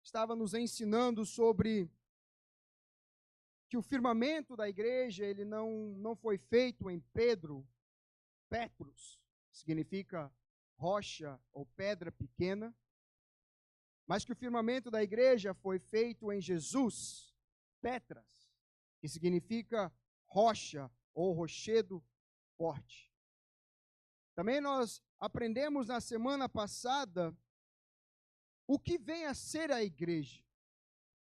estava nos ensinando sobre que o firmamento da igreja, ele não foi feito em Petros, que significa rocha ou pedra pequena, mas que o firmamento da igreja foi feito em Jesus, Petras, que significa rocha ou rochedo forte. Também nós aprendemos na semana passada o que vem a ser a igreja.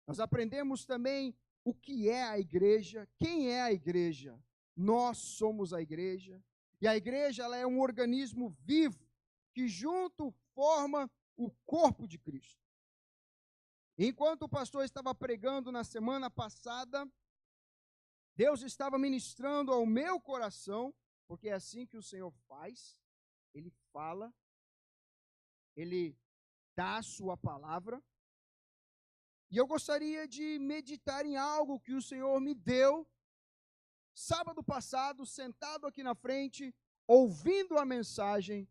Nós aprendemos também o que é a igreja, quem é a igreja. Nós somos a igreja. E a igreja, ela é um organismo vivo que junto forma o corpo de Cristo. Enquanto o pastor estava pregando na semana passada, Deus estava ministrando ao meu coração, porque é assim que o Senhor faz. Ele fala, Ele dá a sua palavra. E eu gostaria de meditar em algo que o Senhor me deu sábado passado, sentado aqui na frente, ouvindo a mensagem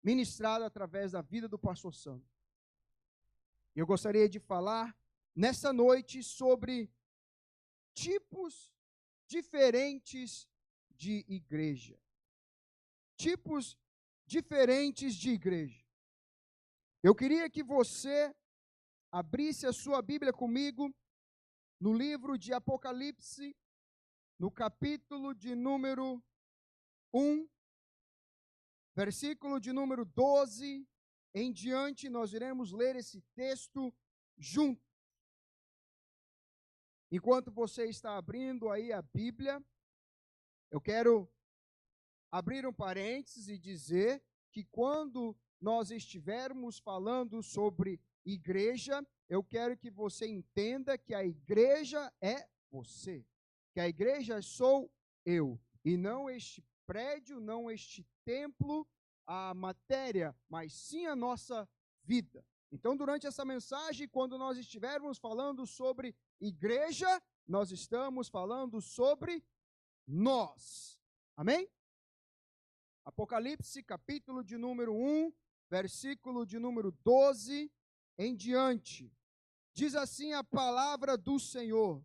ministrada através da vida do pastor Sandro. Eu gostaria de falar nessa noite sobre tipos diferentes de igreja. Tipos diferentes de igreja. Eu queria que você abrisse a sua Bíblia comigo no livro de Apocalipse, no capítulo de número 1, versículo de número 12 em diante. Nós iremos ler esse texto juntos. Enquanto você está abrindo aí a Bíblia, eu quero abrir um parênteses e dizer que quando nós estivermos falando sobre igreja, eu quero que você entenda que a igreja é você, que a igreja sou eu, e não este prédio, não este templo, a matéria, mas sim a nossa vida. Então, durante essa mensagem, quando nós estivermos falando sobre igreja, nós estamos falando sobre nós. Amém? Apocalipse, capítulo de número 1, versículo de número 12 em diante. Diz assim a palavra do Senhor: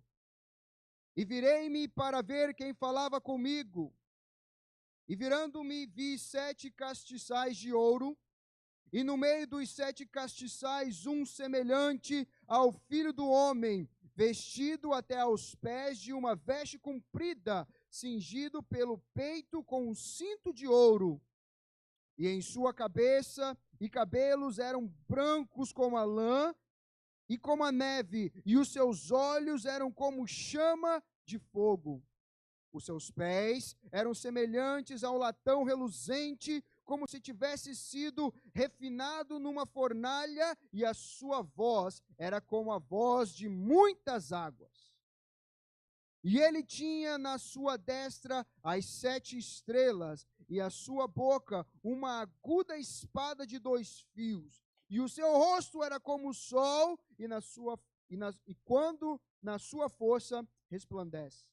E virei-me para ver quem falava comigo. E virando-me, vi 7 castiçais de ouro, e no meio dos 7 castiçais um semelhante ao Filho do Homem, vestido até aos pés de uma veste comprida, cingido pelo peito com um cinto de ouro. E em sua cabeça e cabelos eram brancos como a lã e como a neve, e os seus olhos eram como chama de fogo. Os seus pés eram semelhantes ao latão reluzente, como se tivesse sido refinado numa fornalha, e a sua voz era como a voz de muitas águas. E ele tinha na sua destra as 7 estrelas, e a sua boca uma aguda espada de 2 fios. E o seu rosto era como o sol, e quando na sua força resplandece.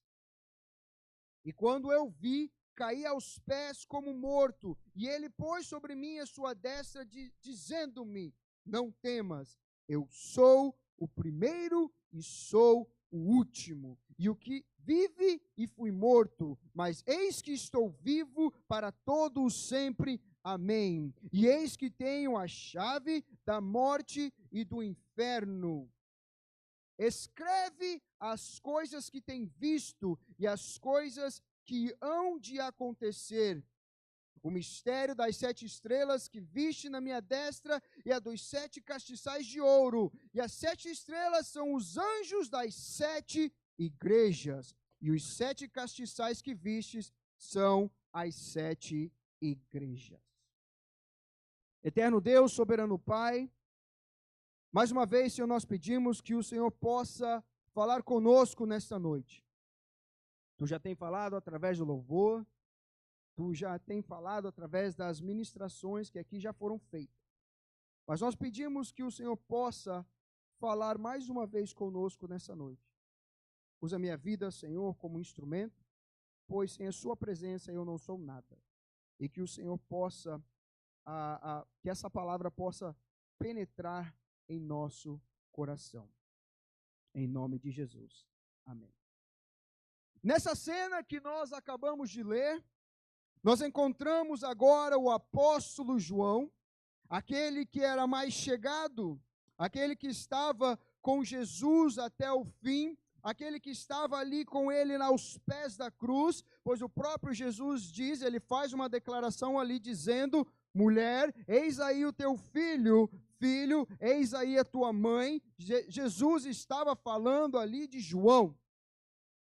E quando eu vi, caí aos pés como morto, e ele pôs sobre mim a sua destra, dizendo-me: Não temas, eu sou o primeiro e sou o último, e o que vive e fui morto, mas eis que estou vivo para todo o sempre. Amém. E eis que tenho a chave da morte e do inferno. Escreve as coisas que tem visto e as coisas que hão de acontecer. O mistério das 7 estrelas que viste na minha destra e a dos 7 castiçais de ouro. E as 7 estrelas são os anjos das 7 igrejas. E os 7 castiçais que vistes são as 7 igrejas. Eterno Deus, soberano Pai, mais uma vez, Senhor, nós pedimos que o Senhor possa falar conosco nesta noite. Tu já tem falado através do louvor, tu já tem falado através das ministrações que aqui já foram feitas. Mas nós pedimos que o Senhor possa falar mais uma vez conosco nessa noite. Usa a minha vida, Senhor, como instrumento, pois sem a sua presença eu não sou nada. E que o Senhor possa, que essa palavra possa penetrar em nosso coração. Em nome de Jesus. Amém. Nessa cena que nós acabamos de ler, nós encontramos agora o apóstolo João, aquele que era mais chegado, aquele que estava com Jesus até o fim, aquele que estava ali com ele aos pés da cruz, pois o próprio Jesus diz, ele faz uma declaração ali dizendo: mulher, eis aí o teu filho, eis aí a tua mãe. Jesus estava falando ali de João.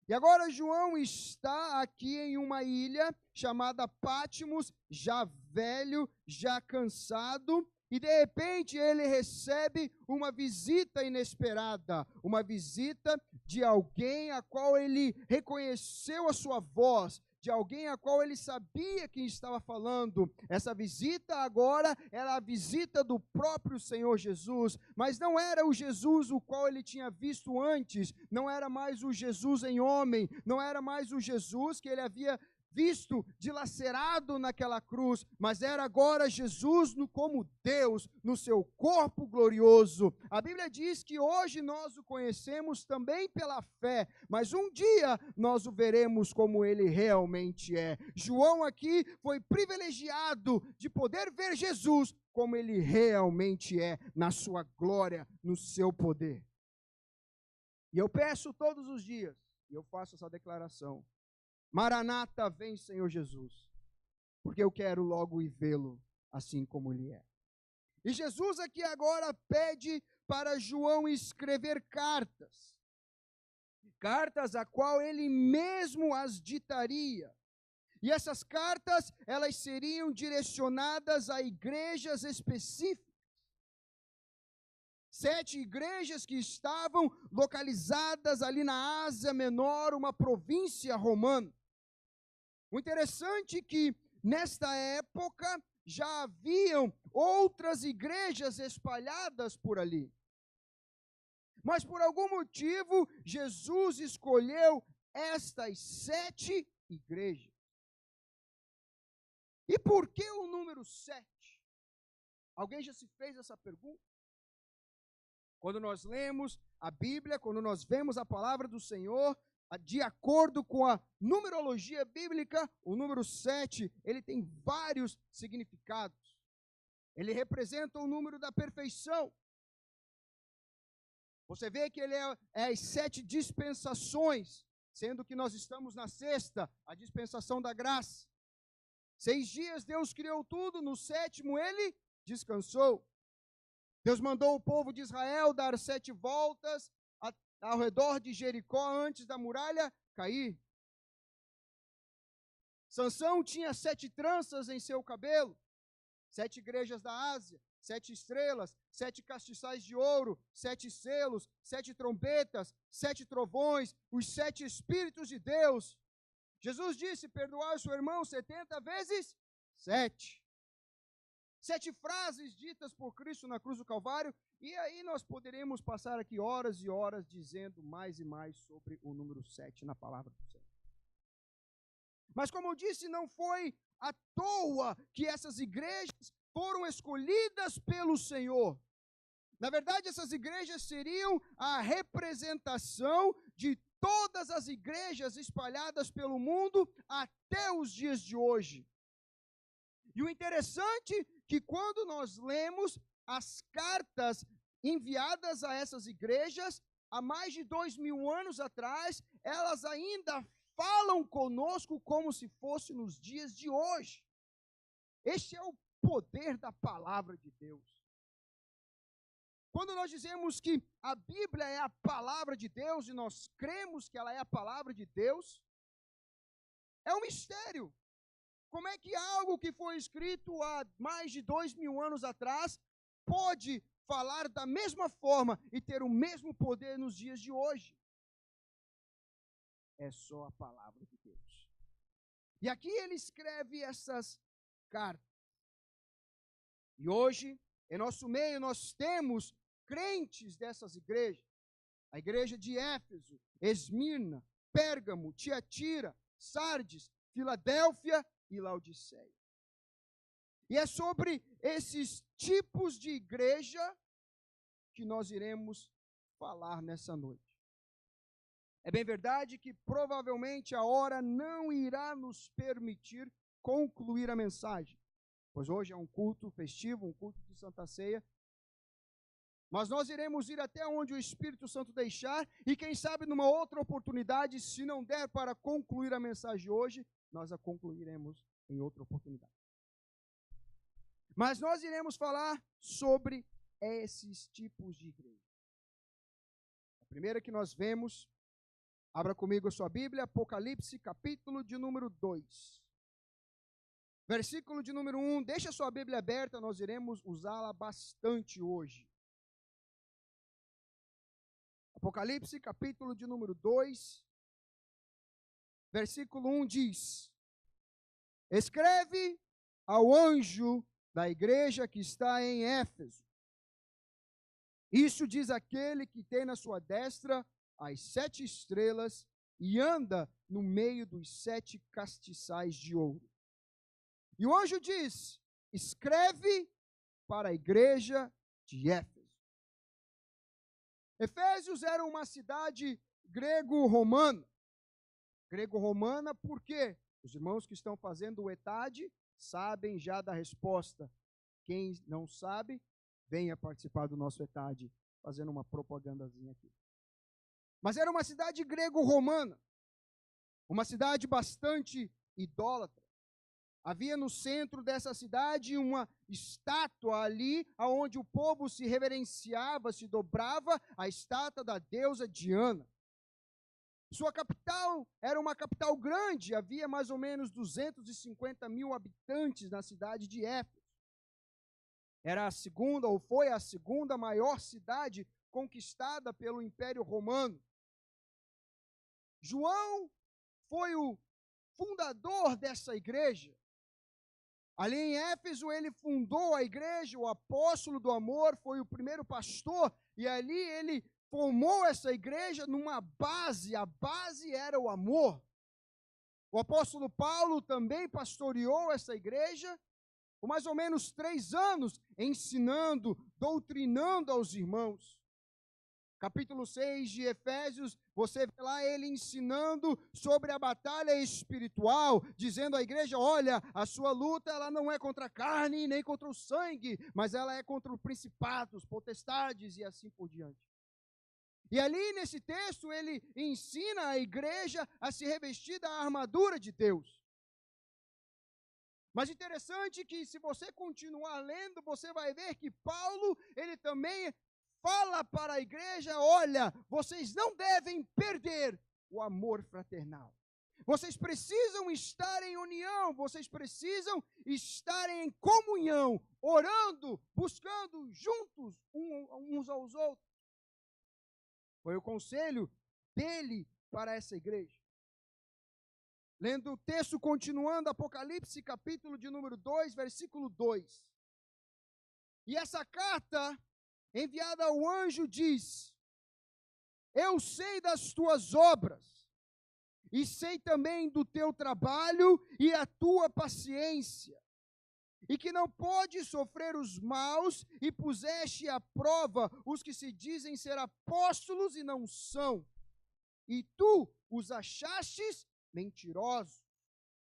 E agora João está aqui em uma ilha chamada Pátimos, já velho, já cansado, e de repente ele recebe uma visita inesperada, uma visita de alguém a qual ele reconheceu a sua voz, de alguém a qual ele sabia quem estava falando. Essa visita agora era a visita do próprio Senhor Jesus, mas não era o Jesus o qual ele tinha visto antes, não era mais o Jesus em homem, não era mais o Jesus que ele havia visto dilacerado naquela cruz, mas era agora Jesus como Deus, no seu corpo glorioso. A Bíblia diz que hoje nós o conhecemos também pela fé, mas um dia nós o veremos como ele realmente é. João aqui foi privilegiado de poder ver Jesus como ele realmente é, na sua glória, no seu poder. E eu peço todos os dias, e eu faço essa declaração: Maranata, vem, Senhor Jesus, porque eu quero logo ir vê-lo assim como ele é. E Jesus aqui agora pede para João escrever cartas, cartas a qual ele mesmo as ditaria. E essas cartas, elas seriam direcionadas a igrejas específicas. 7 igrejas que estavam localizadas ali na Ásia Menor, uma província romana. O interessante é que, nesta época, já haviam outras igrejas espalhadas por ali. Mas, por algum motivo, Jesus escolheu estas 7 igrejas. E por que o número 7? Alguém já se fez essa pergunta? Quando nós lemos a Bíblia, quando nós vemos a palavra do Senhor, de acordo com a numerologia bíblica, o número 7, ele tem vários significados. Ele representa o número da perfeição. Você vê que ele é as 7 dispensações, sendo que nós estamos na 6ª, a dispensação da graça. 6 dias Deus criou tudo, no 7º ele descansou. Deus mandou o povo de Israel dar 7 voltas ao redor de Jericó antes da muralha cair. Sansão tinha 7 tranças em seu cabelo, 7 igrejas da Ásia, 7 estrelas, 7 castiçais de ouro, 7 selos, 7 trombetas, 7 trovões, os 7 Espíritos de Deus. Jesus disse: perdoar o seu irmão 70 vezes 7. 7 frases ditas por Cristo na cruz do Calvário, e aí nós poderemos passar aqui horas e horas dizendo mais e mais sobre o número 7 na palavra do Senhor. Mas como eu disse, não foi à toa que essas igrejas foram escolhidas pelo Senhor. Na verdade, essas igrejas seriam a representação de todas as igrejas espalhadas pelo mundo até os dias de hoje. E o interessante é que quando nós lemos as cartas enviadas a essas igrejas, há mais de 2000 anos atrás, elas ainda falam conosco como se fosse nos dias de hoje. Este é o poder da palavra de Deus. Quando nós dizemos que a Bíblia é a palavra de Deus e nós cremos que ela é a palavra de Deus, é um mistério. Como é que algo que foi escrito há mais de 2000 anos atrás pode falar da mesma forma e ter o mesmo poder nos dias de hoje? É só a palavra de Deus. E aqui ele escreve essas cartas. E hoje, em nosso meio, nós temos crentes dessas igrejas. A igreja de Éfeso, Esmirna, Pérgamo, Tiatira, Sardes, Filadélfia e Laodiceia. E é sobre esses tipos de igreja que nós iremos falar nessa noite. É bem verdade que provavelmente a hora não irá nos permitir concluir a mensagem, pois hoje é um culto festivo, um culto de Santa Ceia, mas nós iremos ir até onde o Espírito Santo deixar, e quem sabe numa outra oportunidade, se não der para concluir a mensagem hoje, nós a concluiremos em outra oportunidade. Mas nós iremos falar sobre esses tipos de igreja. A primeira que nós vemos, abra comigo a sua Bíblia, Apocalipse, capítulo de número 2. Versículo de número 1, deixa a sua Bíblia aberta, nós iremos usá-la bastante hoje. Apocalipse, capítulo de número 2, versículo 1 diz: escreve ao anjo da igreja que está em Éfeso. Isso diz aquele que tem na sua destra as 7 estrelas e anda no meio dos 7 castiçais de ouro. E o anjo diz: escreve para a igreja de Éfeso. Efésios era uma cidade grego-romana. Grego-romana porque os irmãos que estão fazendo o ETAD sabem já da resposta. Quem não sabe, venha participar do nosso ETAD, fazendo uma propagandazinha aqui. Mas era uma cidade grego-romana, uma cidade bastante idólatra. Havia no centro dessa cidade uma estátua ali, onde o povo se reverenciava, se dobrava, a estátua da deusa Diana. Sua capital era uma capital grande, havia mais ou menos 250 mil habitantes na cidade de Éfeso. Era a segunda, ou foi a segunda maior cidade conquistada pelo Império Romano. João foi o fundador dessa igreja. Ali em Éfeso ele fundou a igreja, o apóstolo do amor, foi o primeiro pastor, e ali ele formou essa igreja numa base, a base era o amor. O apóstolo Paulo também pastoreou essa igreja por mais ou menos 3 anos, ensinando, doutrinando aos irmãos. Capítulo 6 de Efésios, você vê lá ele ensinando sobre a batalha espiritual, dizendo à igreja: olha, a sua luta ela não é contra a carne nem contra o sangue, mas ela é contra os principados, potestades e assim por diante. E ali nesse texto ele ensina a igreja a se revestir da armadura de Deus. Mas interessante que se você continuar lendo, você vai ver que Paulo, ele também fala para a igreja: olha, vocês não devem perder o amor fraternal. Vocês precisam estar em união, vocês precisam estar em comunhão, orando, buscando juntos uns aos outros. Foi o conselho dele para essa igreja. Lendo o texto, continuando, Apocalipse, capítulo de número 2, versículo 2. E essa carta, enviada ao anjo, diz: eu sei das tuas obras, e sei também do teu trabalho e a tua paciência, e que não podes sofrer os maus, e puseste à prova os que se dizem ser apóstolos e não são, e tu os achastes mentirosos.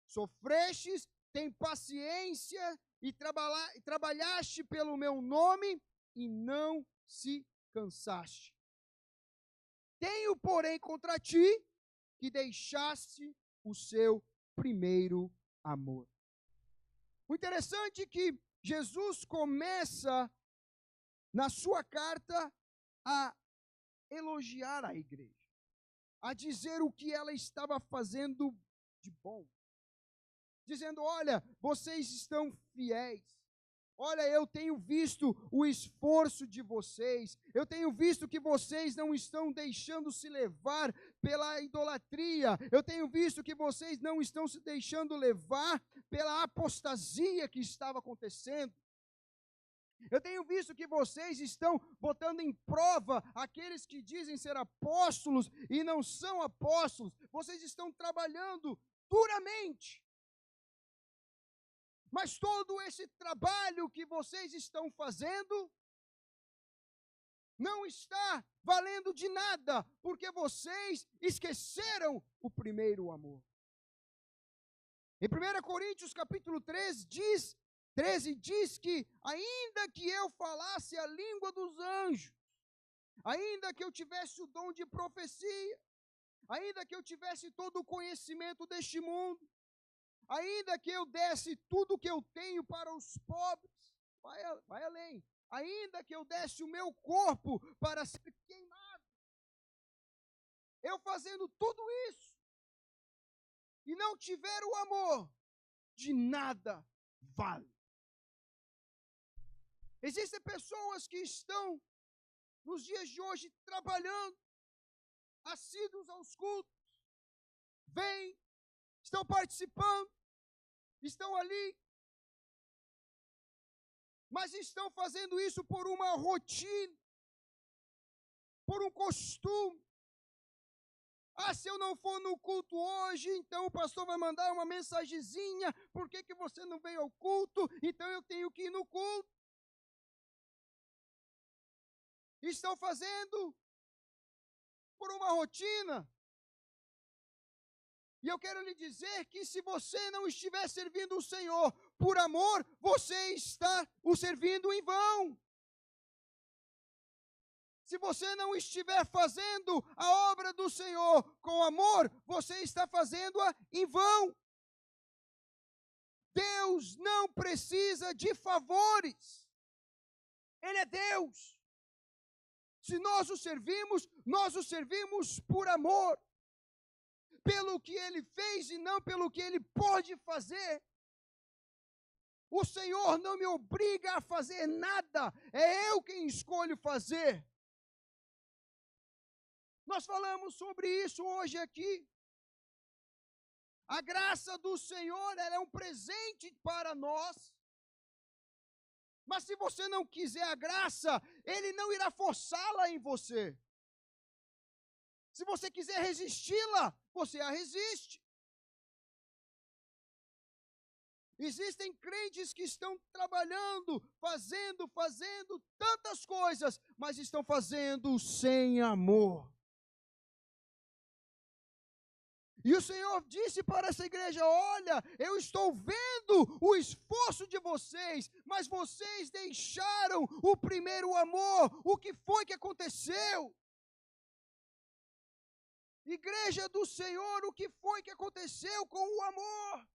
Sofrestes, tem paciência e trabalhaste pelo meu nome e não se cansaste. Tenho, porém, contra ti que deixaste o seu primeiro amor. O interessante é que Jesus começa na sua carta a elogiar a igreja, a dizer o que ela estava fazendo de bom, dizendo: olha, vocês estão fiéis, olha, eu tenho visto o esforço de vocês, eu tenho visto que vocês não estão deixando se levar pela idolatria, eu tenho visto que vocês não estão se deixando levar pela apostasia que estava acontecendo. Eu tenho visto que vocês estão botando em prova aqueles que dizem ser apóstolos e não são apóstolos. Vocês estão trabalhando duramente. Mas todo esse trabalho que vocês estão fazendo não está valendo de nada, porque vocês esqueceram o primeiro amor. Em 1 Coríntios capítulo 13 diz que ainda que eu falasse a língua dos anjos, ainda que eu tivesse o dom de profecia, ainda que eu tivesse todo o conhecimento deste mundo, ainda que eu desse tudo o que eu tenho para os pobres, vai além, ainda que eu desse o meu corpo para ser queimado, eu fazendo tudo isso, e não tiver o amor, de nada vale. Existem pessoas que estão, nos dias de hoje, trabalhando, assíduos aos cultos, vêm, estão participando, estão ali, mas estão fazendo isso por uma rotina, por um costume. Se eu não for no culto hoje, então o pastor vai mandar uma mensagenzinha, por que você não veio ao culto? Então eu tenho que ir no culto. Estão fazendo por uma rotina. E eu quero lhe dizer que se você não estiver servindo o Senhor por amor, você está o servindo em vão. Se você não estiver fazendo a obra do Senhor com amor, você está fazendo-a em vão. Deus não precisa de favores. Ele é Deus. Se nós o servimos por amor. Pelo que Ele fez e não pelo que Ele pode fazer. O Senhor não me obriga a fazer nada. É eu quem escolho fazer. Nós falamos sobre isso hoje aqui. A graça do Senhor, ela é um presente para nós. Mas se você não quiser a graça, Ele não irá forçá-la em você. Se você quiser resisti-la, você a resiste. Existem crentes que estão trabalhando, fazendo tantas coisas, mas estão fazendo sem amor. E o Senhor disse para essa igreja: olha, eu estou vendo o esforço de vocês, mas vocês deixaram o primeiro amor. O que foi que aconteceu? Igreja do Senhor, o que foi que aconteceu com o amor?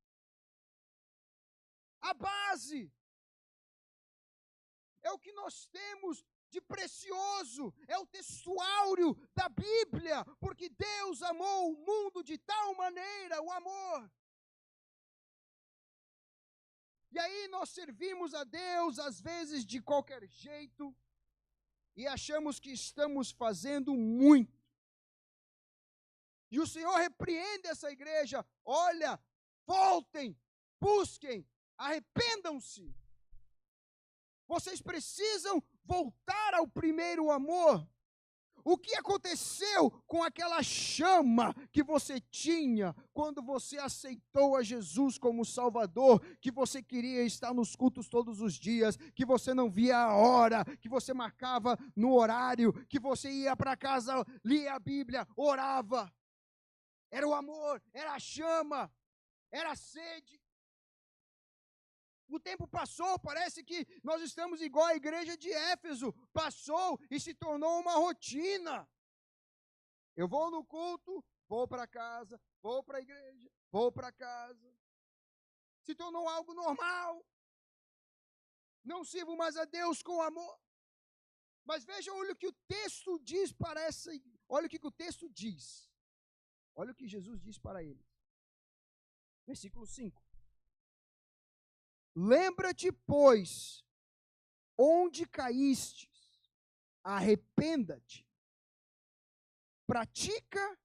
A base é o que nós temos de precioso, é o textuário da Bíblia, porque Deus amou o mundo de tal maneira, o amor. E aí nós servimos a Deus, às vezes de qualquer jeito, e achamos que estamos fazendo muito. E o Senhor repreende essa igreja: olha, voltem, busquem, arrependam-se. Vocês precisam voltar ao primeiro amor. O que aconteceu com aquela chama que você tinha quando você aceitou a Jesus como Salvador, que você queria estar nos cultos todos os dias, que você não via a hora, que você marcava no horário, que você ia para casa, lia a Bíblia, orava? Era o amor, era a chama, era a sede. O tempo passou, parece que nós estamos igual à igreja de Éfeso. Passou e se tornou uma rotina. Eu vou no culto, vou para casa, vou para a igreja, vou para casa. Se tornou algo normal. Não sirvo mais a Deus com amor. Mas veja, olha o que o texto diz para essa igreja. Olha o que o texto diz. Olha o que Jesus diz para ele. Versículo 5. Lembra-te, pois, onde caíste, arrependa-te, pratica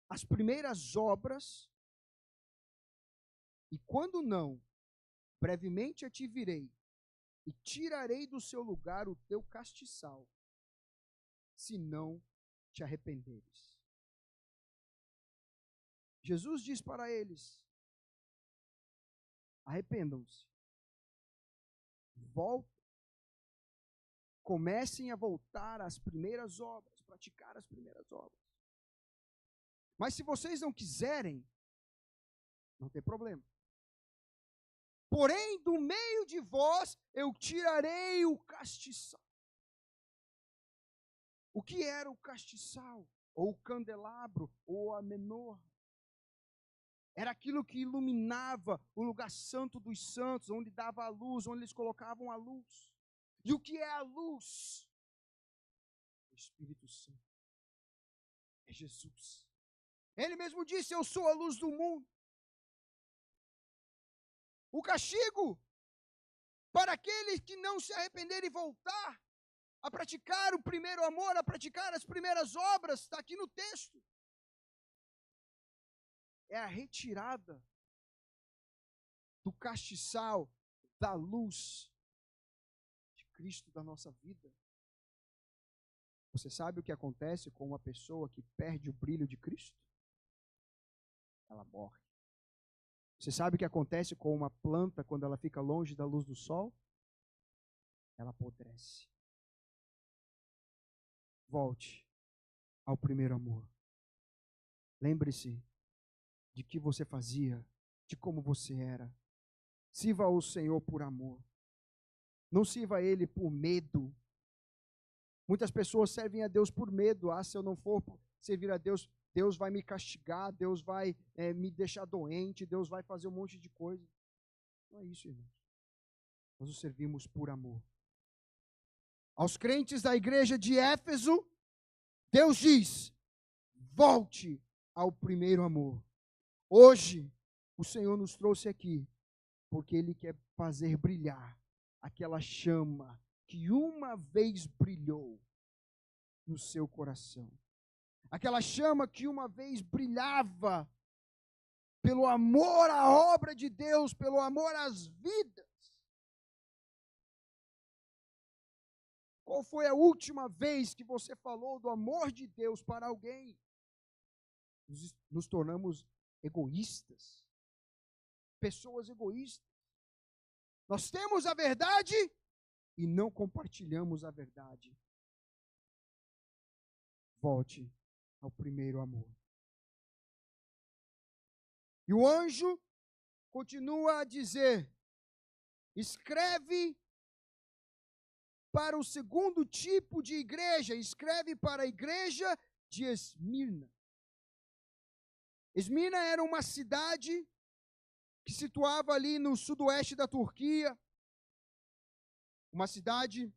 as primeiras obras, e quando não, brevemente a te virei, e tirarei do seu lugar o teu castiçal, se não te arrependeres. Jesus diz para eles: arrependam-se, voltem, comecem a voltar às primeiras obras, praticar as primeiras obras. Mas se vocês não quiserem, não tem problema. Porém, do meio de vós eu tirarei o castiçal. O que era o castiçal? Ou o candelabro, ou a menor? Era aquilo que iluminava o lugar santo dos santos, onde dava a luz, onde eles colocavam a luz. E o que é a luz? O Espírito Santo. É Jesus. Ele mesmo disse, eu sou a luz do mundo. O castigo para aqueles que não se arrependerem e voltar a praticar o primeiro amor, a praticar as primeiras obras, está aqui no texto. É a retirada do castiçal, da luz de Cristo da nossa vida. Você sabe o que acontece com uma pessoa que perde o brilho de Cristo? Ela morre. Você sabe o que acontece com uma planta quando ela fica longe da luz do sol? Ela apodrece. Volte ao primeiro amor. Lembre-se de que você fazia, de como você era. Sirva ao Senhor por amor. Não sirva a Ele por medo. Muitas pessoas servem a Deus por medo. Se eu não for servir a Deus, Deus vai me castigar, Deus vai me deixar doente, Deus vai fazer um monte de coisa. Não é isso, irmãos. Nós o servimos por amor. Aos crentes da igreja de Éfeso, Deus diz, volte ao primeiro amor. Hoje, o Senhor nos trouxe aqui, porque Ele quer fazer brilhar aquela chama que uma vez brilhou no seu coração. Aquela chama que uma vez brilhava pelo amor à obra de Deus, pelo amor às vidas. Qual foi a última vez que você falou do amor de Deus para alguém? Nos tornamos egoístas, pessoas egoístas. Nós temos a verdade e não compartilhamos a verdade. Volte ao primeiro amor. E o anjo continua a dizer, escreve para o segundo tipo de igreja, escreve para a igreja de Esmirna. Esmirna era uma cidade que situava ali no sudoeste da Turquia, uma cidade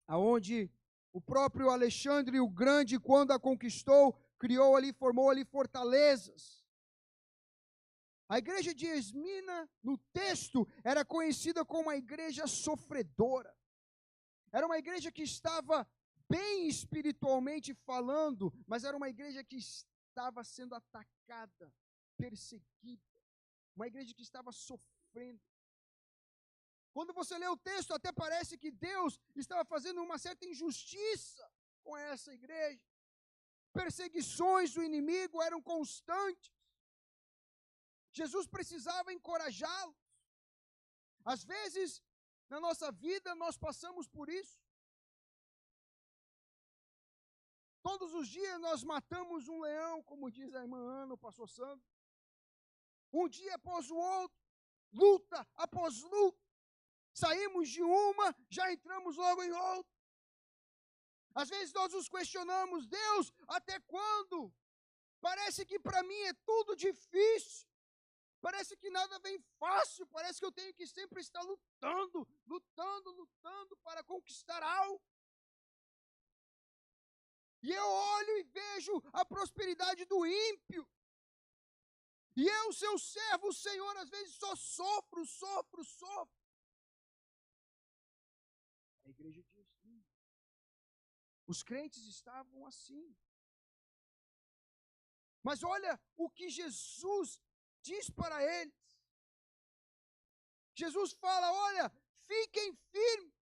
aonde o próprio Alexandre o Grande, quando a conquistou, criou ali, formou ali fortalezas. A igreja de Esmirna, no texto, era conhecida como a igreja sofredora. Era uma igreja que estava bem espiritualmente falando, mas era uma igreja que estava sendo atacada, perseguida. Uma igreja que estava sofrendo. Quando você lê o texto, até parece que Deus estava fazendo uma certa injustiça com essa igreja. Perseguições do inimigo eram constantes. Jesus precisava encorajá-los. Às vezes, na nossa vida, nós passamos por isso. Todos os dias nós matamos um leão, como diz a irmã Ana, o pastor Sandro. Um dia após o outro, luta após luta. Saímos de uma, já entramos logo em outra. Às vezes nós nos questionamos, Deus, até quando? Parece que para mim é tudo difícil. Parece que nada vem fácil. Parece que eu tenho que sempre estar lutando para conquistar algo. E eu olho e vejo a prosperidade do ímpio. E eu, seu servo, o Senhor, às vezes só sofro. A igreja diz sim. Os crentes estavam assim. Mas olha o que Jesus diz para eles. Jesus fala, olha, fiquem firmes.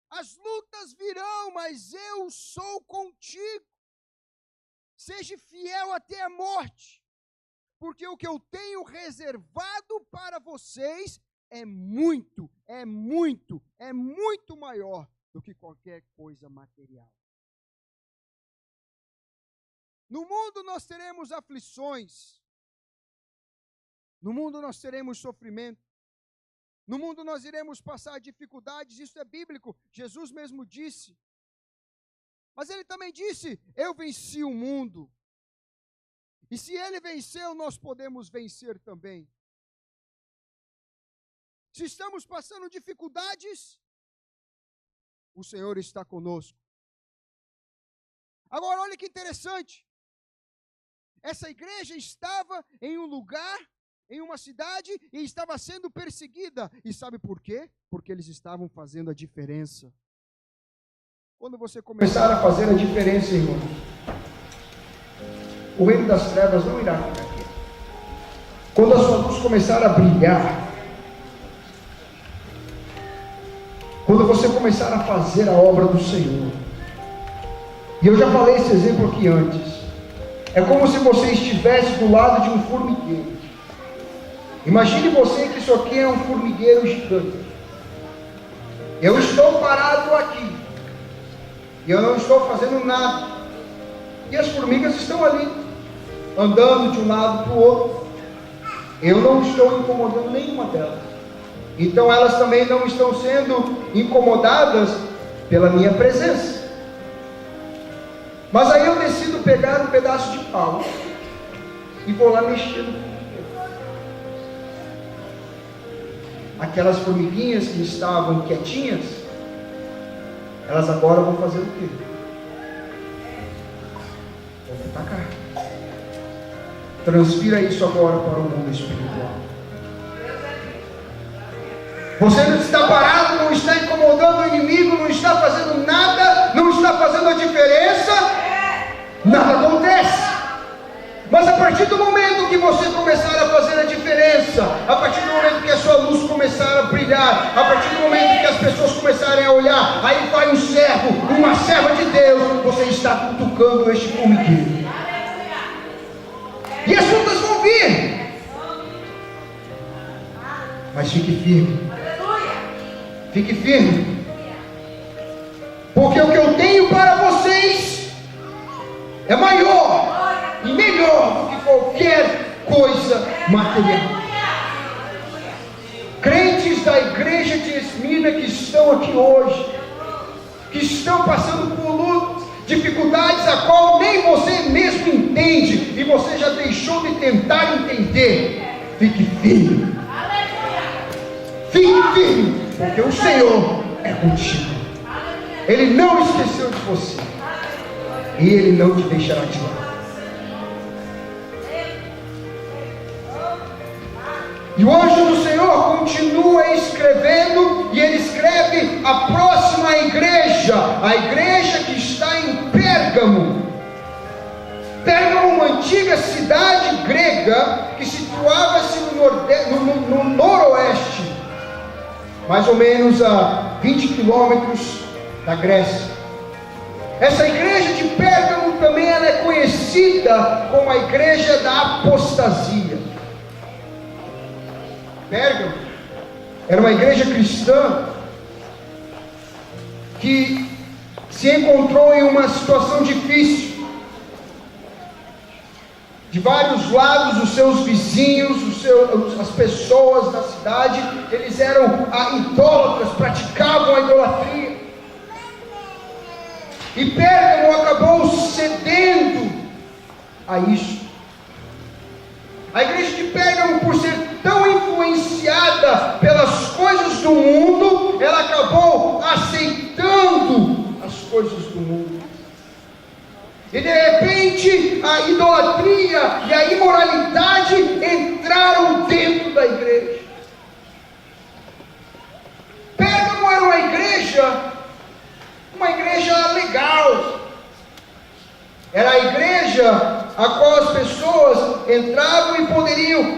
As lutas virão, mas eu sou contigo. Seja fiel até a morte. Porque o que eu tenho reservado para vocês é muito, é muito, é muito maior do que qualquer coisa material. No mundo nós teremos aflições, no mundo nós teremos sofrimento, no mundo nós iremos passar dificuldades, isso é bíblico, Jesus mesmo disse. Mas ele também disse, eu venci o mundo. E se ele venceu, nós podemos vencer também. Se estamos passando dificuldades, o Senhor está conosco. Agora, olha que interessante. Essa igreja estava em um lugar, em uma cidade, e estava sendo perseguida. E sabe por quê? Porque eles estavam fazendo a diferença. Quando você começar a fazer a diferença, irmão, o reino das trevas não irá ficar aqui. Quando a sua luz começar a brilhar, quando você começar a fazer a obra do Senhor, e eu já falei esse exemplo aqui antes, é como se você estivesse do lado de um formigueiro. Imagine você que isso aqui é um formigueiro gigante. Eu estou parado aqui, e eu não estou fazendo nada, e as formigas estão ali, andando de um lado para o outro. Eu não estou incomodando nenhuma delas. Então elas também não estão sendo incomodadas pela minha presença. Mas aí eu decido pegar um pedaço de pau e vou lá mexer no formigueiro. Aquelas formiguinhas que estavam quietinhas, elas agora vão fazer o quê? Vão atacar. Transfira isso agora para o mundo espiritual. Você não está parado, não está incomodando o inimigo, não está fazendo nada, não está fazendo a diferença, nada acontece. Mas a partir do momento que você começar a fazer a diferença, a partir do momento que a sua luz começar a brilhar, a partir do momento que as pessoas começarem a olhar, aí vai um servo, uma serva de Deus, você está cutucando este formigueiro. E as lutas vão vir. Mas fique firme. Fique firme. Porque o que eu tenho para vocês é maior e melhor do que qualquer coisa material. Crentes da igreja de Esmina que estão aqui hoje, que estão passando por lutas, dificuldades a qual nem você mesmo entende, e você já deixou de tentar entender. Fique firme. Fique firme, porque o Senhor é contigo. Ele não esqueceu de você, e Ele não te deixará de lado. E o anjo do Senhor continua escrevendo, e ele escreve a próxima igreja, a igreja que está em Pérgamo. Pérgamo, uma antiga cidade grega que situava-se no noroeste, mais ou menos a 20 quilômetros da Grécia. Essa igreja de Pérgamo também ela é conhecida como a igreja da apostasia. Pérgamo era uma igreja cristã que se encontrou em uma situação difícil. De vários lados, os seus vizinhos, as pessoas da cidade, eles eram idólatras, praticavam a idolatria. E Pérgamo acabou cedendo a isso. A igreja de Pérgamo, por ser tão influenciada pelas coisas do mundo, ela acabou aceitando as coisas do mundo. E de repente a idolatria e a imoralidade entraram dentro da igreja. Pérgamo era uma igreja legal. Era a igreja a qual as pessoas entravam e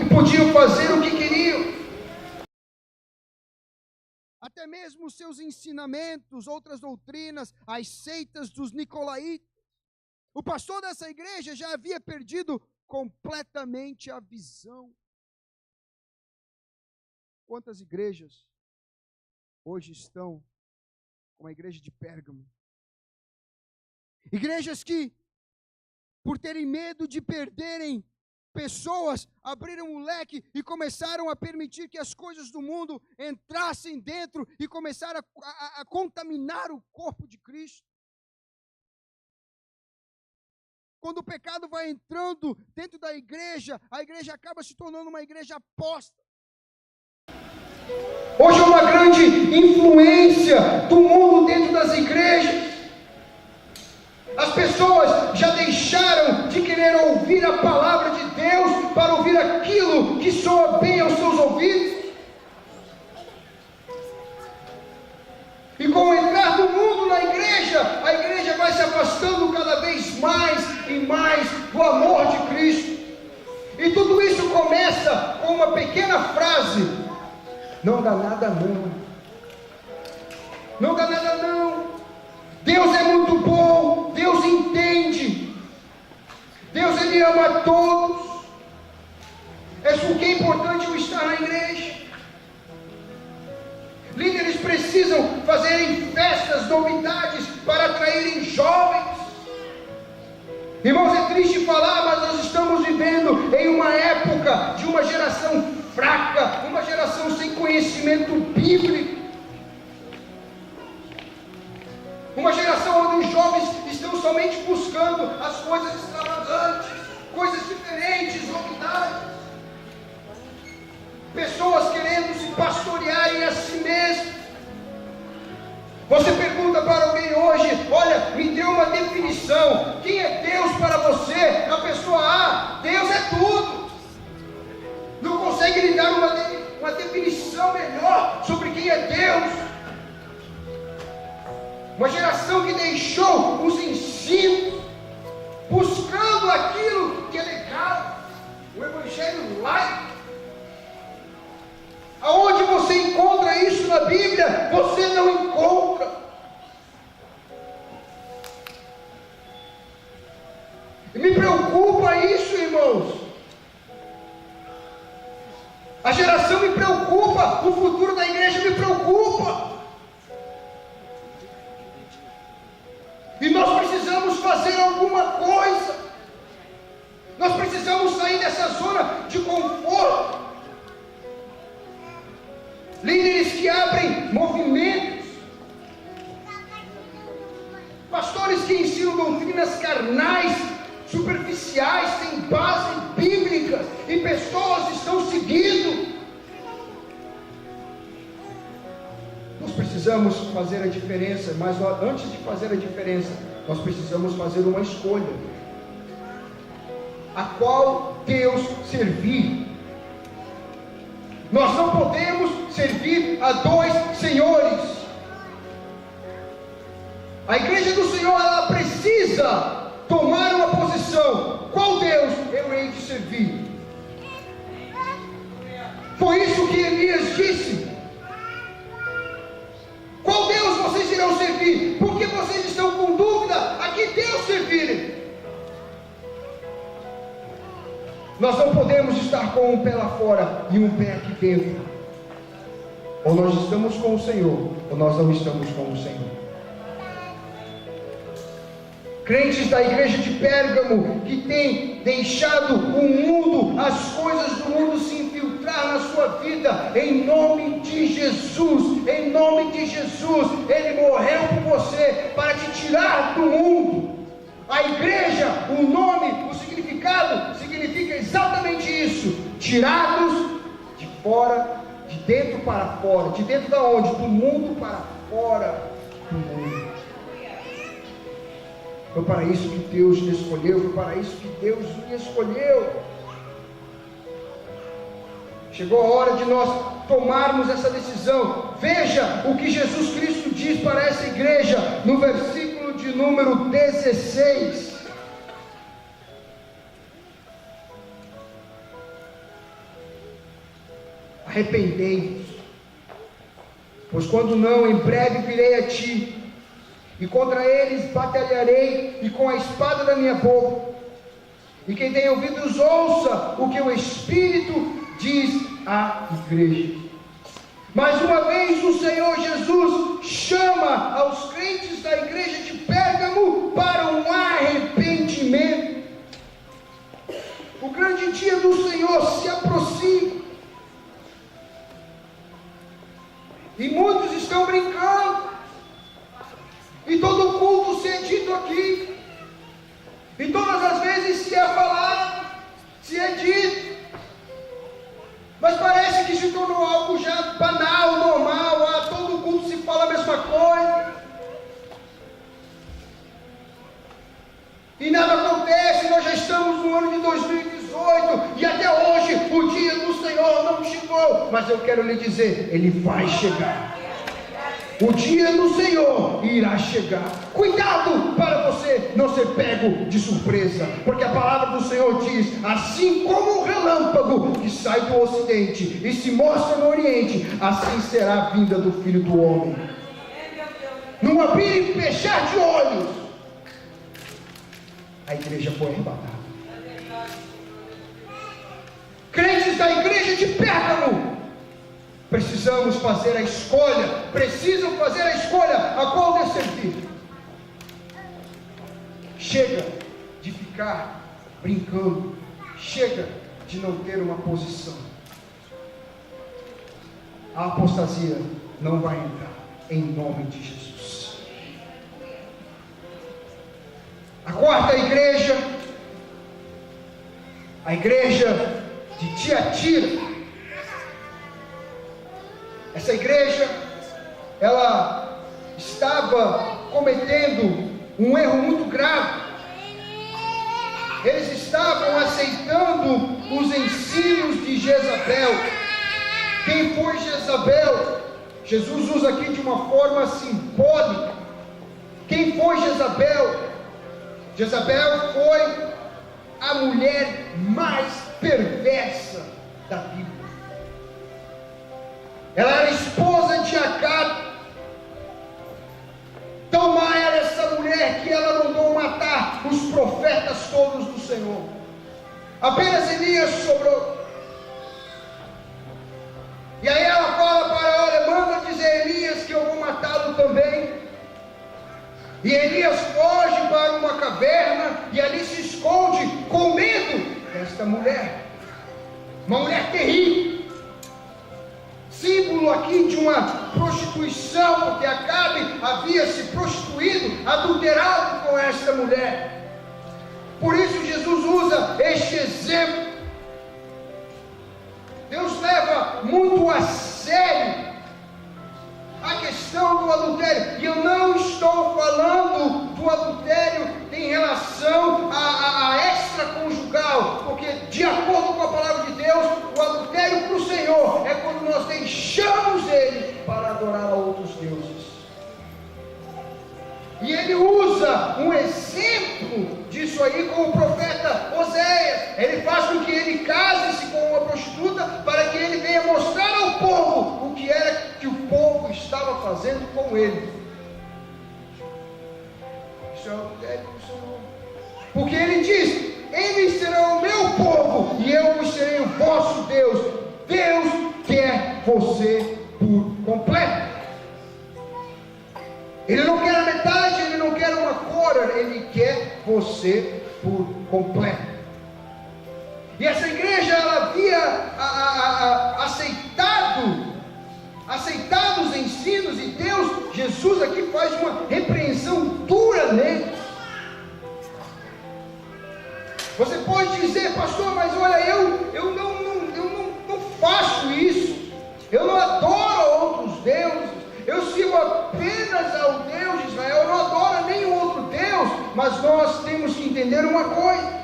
podiam fazer o que queriam. Até mesmo os seus ensinamentos, outras doutrinas, as seitas dos nicolaítas. O pastor dessa igreja já havia perdido completamente a visão. quantas igrejas hoje estão como a igreja de Pérgamo. Igrejas que, por terem medo de perderem pessoas, abriram o leque e começaram a permitir que as coisas do mundo entrassem dentro e começaram a contaminar o corpo de Cristo. Quando o pecado vai entrando dentro da igreja, a igreja acaba se tornando uma igreja aposta. Hoje é uma grande influência do mundo dentro das igrejas. As pessoas já deixaram de querer ouvir a palavra de Deus para ouvir aquilo que soa bem aos seus ouvidos. E com o entrar do mundo na igreja, a igreja vai se afastando cada vez mais e mais do amor de Cristo. E tudo isso começa com uma pequena frase: não dá nada não. Não dá nada não. Deus é muito bom, Deus entende, Deus Ele ama a todos. É por que é importante eu estar na igreja. Líderes precisam fazerem festas, novidades para atraírem jovens. Irmãos, é triste falar, mas nós estamos vivendo em uma época de uma geração fraca, uma geração sem conhecimento bíblico. Uma geração onde os jovens estão somente buscando as coisas extravagantes, coisas diferentes, novidades. Pessoas querendo se pastorearem a si mesmas. Você pergunta para alguém hoje: olha, me dê uma definição. Quem é Deus para você? A pessoa: Deus é tudo. Não consegue lhe dar uma definição melhor sobre quem é Deus. Uma geração que deixou os ensinos, buscando aquilo que é legal, o evangelho laico. Aonde você encontra isso na Bíblia? Você não encontra. E me preocupa isso, irmãos. A geração me preocupa, o futuro da igreja me preocupa. E nós precisamos fazer alguma coisa. Nós precisamos sair dessa zona de conforto. Líderes que abrem movimentos. Pastores que ensinam doutrinas carnais, superficiais, sem base bíblica. E pessoas estão seguindo. Nós precisamos fazer a diferença, mas antes de fazer a diferença, nós precisamos fazer uma escolha. A qual Deus servir. Nós não podemos servir a dois senhores. A igreja do Senhor, ela precisa tomar uma posição. Qual Deus eu hei de servir? Foi isso que Elias disse. Qual Deus vocês irão servir? Por que vocês estão com dúvida a que Deus servirem? Nós não podemos estar com um pé lá fora e um pé aqui dentro. Ou nós estamos com o Senhor, ou nós não estamos com o Senhor. Crentes da igreja de Pérgamo que têm deixado o mundo, as coisas do mundo se infiltrar na sua vida, em nome de Jesus, Ele morreu por você para te tirar do mundo. A igreja, o nome, o significado, significa exatamente isso: tirados de fora, de dentro para fora. De dentro da onde? Do mundo para fora do mundo. Foi para isso que Deus me escolheu, foi para isso que Deus me escolheu. Chegou a hora de nós tomarmos essa decisão. Veja o que Jesus Cristo diz para essa igreja, no versículo de número 16. Arrependei-vos, pois quando não, em breve virei a ti, e contra eles batalharei, e com a espada da minha boca. E quem tem ouvidos ouça o que o Espírito diz à igreja. Mais uma vez o Senhor Jesus chama aos crentes da igreja de Pérgamo para um arrependimento. O grande dia do Senhor se aproxima. E muitos estão brincando. E todo culto se é dito aqui. E todas as vezes se é falado, se é dito. Mas parece que se tornou algo já banal, normal. Todo culto se fala a mesma coisa. E nada acontece. Nós já estamos no ano de 2018. E até hoje o dia do Senhor não chegou. Mas eu quero lhe dizer, Ele vai chegar. O dia do Senhor irá chegar. Cuidado para você não ser pego de surpresa, porque a palavra do Senhor diz: assim como um relâmpago que sai do ocidente e se mostra no oriente, assim será a vinda do Filho do Homem. Num abrir e fechar de olhos, a igreja foi arrebatada. Crentes da igreja de Pérgamo precisam fazer a escolha a qual de servir. Chega de ficar brincando, chega de não ter uma posição. A apostasia não vai entrar, em nome de Jesus. A quarta igreja, a igreja de Tiatira. Essa igreja, ela estava cometendo um erro muito grave. Eles estavam aceitando os ensinos de Jezabel. Quem foi Jezabel? Jesus usa aqui de uma forma simbólica. Quem foi Jezabel? Jezabel foi a mulher mais perversa da Bíblia. Ela era esposa de Acabe. Tão má era essa mulher que ela mandou matar os profetas todos do Senhor. Apenas Elias sobrou. E aí ela fala para: olha, manda dizer a Elias que eu vou matá-lo também. E Elias foge para uma caverna e ali se esconde com medo desta mulher. Uma mulher terrível. Símbolo aqui de uma prostituição, porque Acabe havia se prostituído, adulterado com esta mulher. Por isso Jesus usa este exemplo. Deus leva muito a sério a questão do adultério. E eu não estou falando do adultério em relação a extraconjugal, porque de acordo com a palavra de Deus, o adultério para o Senhor é quando nós deixamos Ele para adorar a outros deuses. E ele usa um exemplo disso aí com o profeta Oséias. Ele faz com que ele case-se com uma prostituta para que ele venha mostrar ao povo o que era que o povo estava fazendo com ele. Isso é o adultério do Senhor. Porque ele diz: eles serão o meu povo e eu serei o vosso Deus. Deus quer você por completo. Ele não quer a metade, ele não quer uma cor, ele quer você por completo. E essa igreja, ela havia aceitado os ensinos, e Deus, Jesus aqui faz uma repreensão dura neles. Você pode dizer: pastor, mas olha, eu não faço isso, eu não adoro outros deuses, eu sigo apenas ao Deus de Israel, eu não adoro nenhum outro Deus. Mas nós temos que entender uma coisa: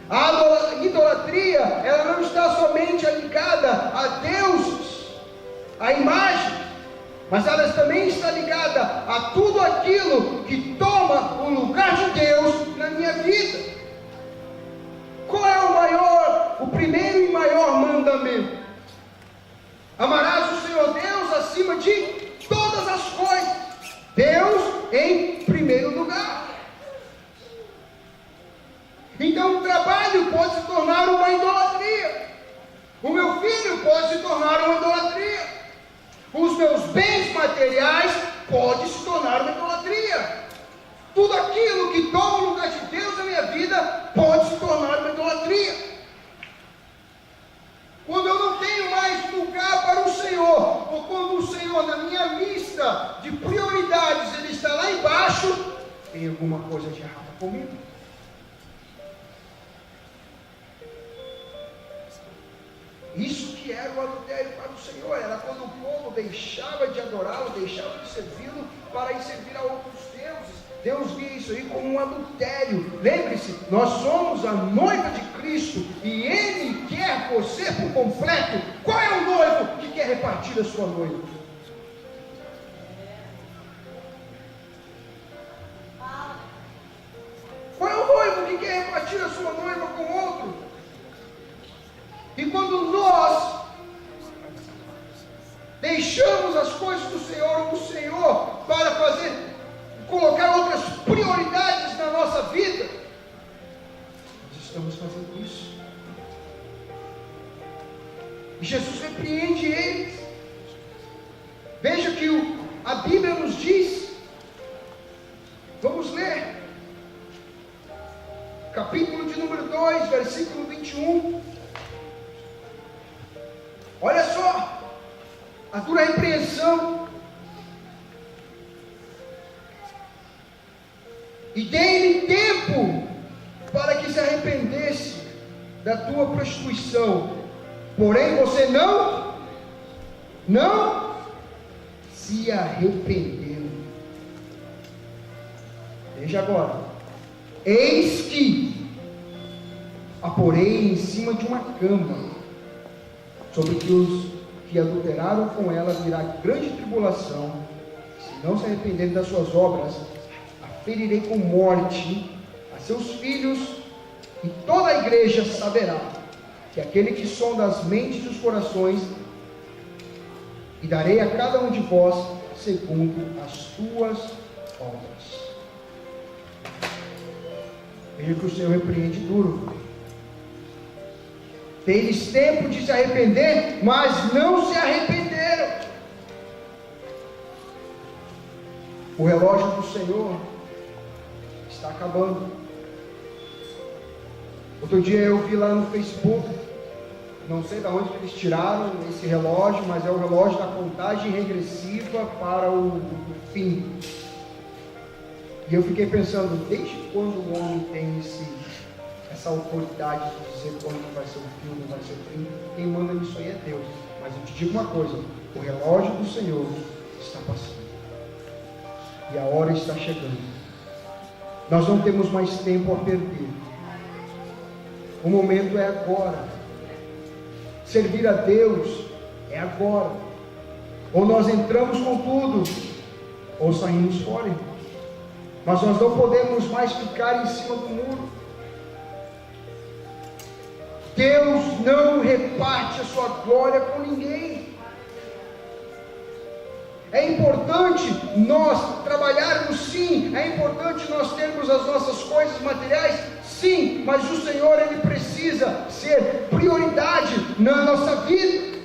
a idolatria, ela não está somente ligada a deuses, a imagem, mas ela também está ligada a tudo aquilo que toma o lugar de Deus na minha vida. Qual é o primeiro e maior mandamento? Amarás o Senhor Deus acima de todas as coisas. Deus em primeiro lugar. Então o trabalho pode se tornar uma idolatria. O meu filho pode se tornar uma idolatria. aquilo que toma o lugar de Deus na minha vida pode se tornar uma idolatria. Quando eu não tenho mais lugar para o Senhor, ou quando o Senhor, na minha lista de prioridades, Ele está lá embaixo, tem alguma coisa de errado comigo. Isso que era o adultério para o Senhor, era quando o povo deixava de adorá-lo, deixava de servi-lo para ir servir a outros deuses. Deus via isso aí como um adultério. Lembre-se, nós somos a noiva de Cristo e Ele quer você por completo. Qual é o noivo que quer repartir a sua noiva? Qual é o noivo que quer repartir a sua noiva com outro? E quando nós deixamos as coisas do Senhor para colocar outras prioridades na nossa vida, nós estamos fazendo isso. E Jesus repreende eles. Veja que a Bíblia nos diz, vamos ler, capítulo de número 2, versículo 21. Olha só, a dura repreensão. E dei-lhe tempo para que se arrependesse da tua prostituição. Porém você não se arrependeu. Veja agora. Eis que a porei em cima de uma cama, sobre que os que adulteraram com ela virá grande tribulação. Se não se arrependerem das suas obras, ferirei com morte a seus filhos, e toda a igreja saberá que aquele que sonda as mentes e os corações, e darei a cada um de vós segundo as suas obras. Veja que o Senhor repreende duro. Tem-lhes tempo de se arrepender, mas não se arrependeram. O relógio do Senhor está acabando. Outro dia eu vi lá no Facebook, não sei de onde que eles tiraram esse relógio, mas é o relógio da contagem regressiva para o fim. E eu fiquei pensando, desde quando o homem tem essa autoridade de dizer quando vai ser o fim, não vai ser o fim? Quem manda nisso aí é Deus. Mas eu te digo uma coisa, o relógio do Senhor está passando, e a hora está chegando. Nós não temos mais tempo a perder. O momento é agora. Servir a Deus é agora. Ou nós entramos com tudo, ou saímos fora. Mas nós não podemos mais ficar em cima do muro. Deus não reparte a sua glória com ninguém. É importante nós trabalharmos, sim. É importante nós termos as nossas coisas materiais, sim. Mas o Senhor, Ele precisa ser prioridade na nossa vida.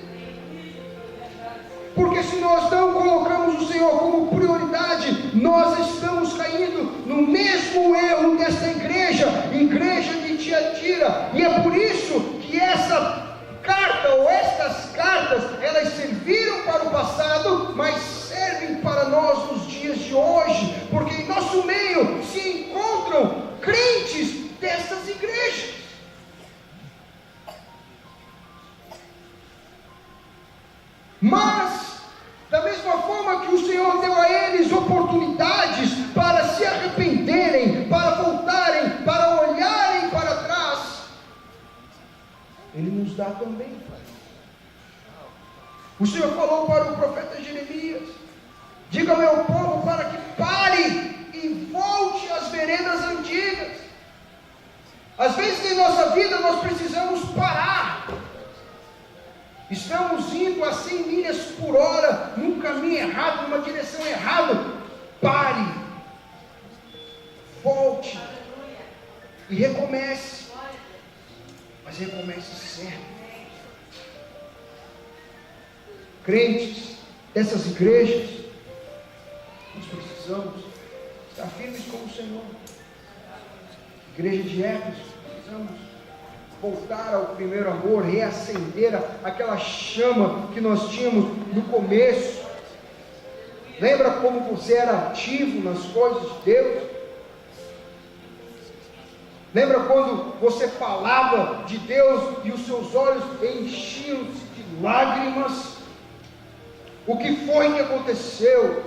Porque se nós não colocamos o Senhor como prioridade, nós estamos caindo no mesmo erro dessa igreja de Tiatira. E é por isso que essa carta, ou estas cartas, elas serviram para o passado, mas servem para nós nos dias de hoje, porque em nosso meio se encontram crentes dessas igrejas. Mas, da mesma forma que o Senhor deu a eles oportunidades para se arrependerem, para voltarem, para olharem para trás, Ele nos dá também. O Senhor falou para o profeta Jeremias: diga ao meu povo para que pare e volte às veredas antigas. Às vezes em nossa vida nós precisamos parar. Estamos indo a 100 milhas por hora, num caminho errado, numa direção errada. Pare, volte e recomece. Mas recomece certo. Crentes dessas igrejas, nós precisamos estar firmes com o Senhor. Igreja de Éfeso, precisamos voltar ao primeiro amor, reacender aquela chama que nós tínhamos no começo. Lembra como você era ativo nas coisas de Deus? Lembra quando você falava de Deus e os seus olhos enchiam-se de lágrimas? O que foi que aconteceu?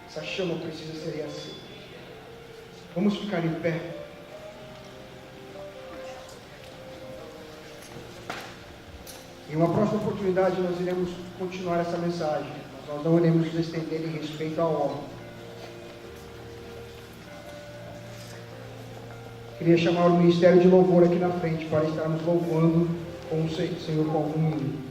Essa chama precisa ser reacesa. Vamos ficar em pé. Em uma próxima oportunidade nós iremos continuar essa mensagem. Nós não iremos nos estender em respeito à obra. Queria chamar o Ministério de Louvor aqui na frente para estarmos louvando com o Senhor com algum hino.